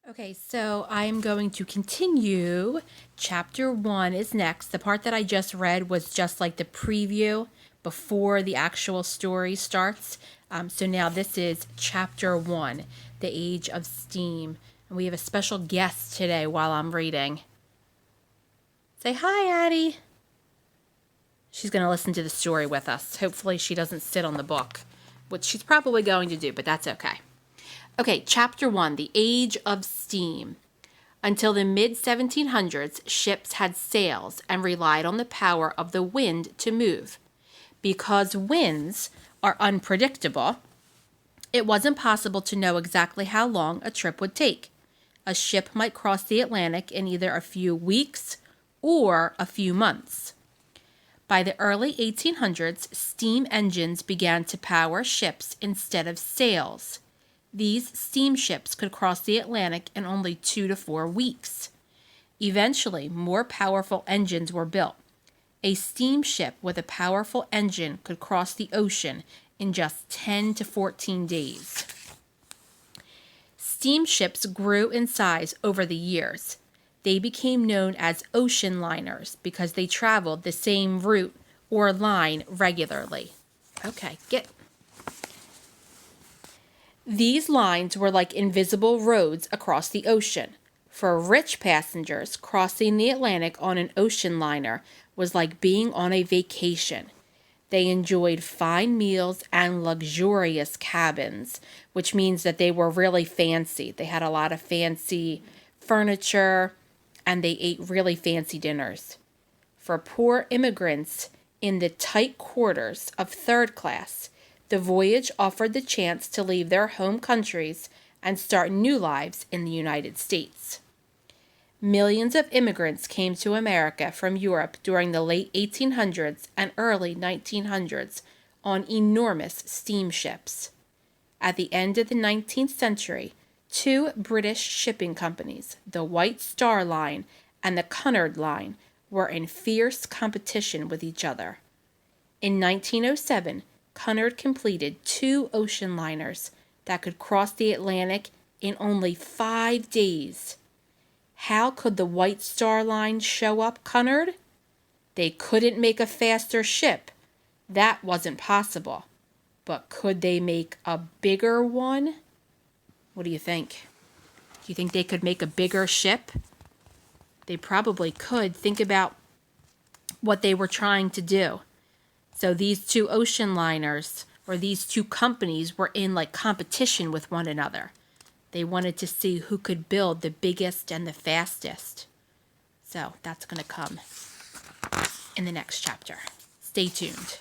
Okay, so I'm going to continue. Chapter 1 is next. The part that I just read was just like the preview before the actual story starts. So now this is Chapter 1, The Age of Steam. And we have a special guest today while I'm reading. Say hi, Addie. She's going to listen to the story with us. Hopefully she doesn't sit on the book, which she's probably going to do, but that's okay. Okay, Chapter 1, The Age of Steam. Until the mid-1700s, ships had sails and relied on the power of the wind to move. Because winds are unpredictable, it wasn't possible to know exactly how long a trip would take. A ship might cross the Atlantic in either a few weeks or a few months. By the early 1800s, steam engines began to power ships instead of sails. These steamships could cross the Atlantic in only 2 to 4 weeks. Eventually, more powerful engines were built. A steamship with a powerful engine could cross the ocean in just 10 to 14 days. Steamships grew in size over the years. They became known as ocean liners because they traveled the same route or line regularly. Okay, These lines were like invisible roads across the ocean. For rich passengers, crossing the Atlantic on an ocean liner was like being on a vacation. They enjoyed fine meals and luxurious cabins, which means that they were really fancy. They had a lot of fancy furniture, and they ate really fancy dinners. For poor immigrants in the tight quarters of third class, the voyage offered the chance to leave their home countries and start new lives in the United States. Millions of immigrants came to America from Europe during the late 1800s and early 1900s on enormous steamships. At the end of the 19th century, 2 British shipping companies, the White Star Line and the Cunard Line, were in fierce competition with each other. In 1907, Cunard completed 2 ocean liners that could cross the Atlantic in only 5 days. How could the White Star Line show up Cunard? They couldn't make a faster ship. That wasn't possible. But could they make a bigger one? What do you think? Do you think they could make a bigger ship? They probably could. Think about what they were trying to do. So these 2 ocean liners, or these 2 companies, were in like competition with one another. They wanted to see who could build the biggest and the fastest. So that's going to come in the next chapter. Stay tuned.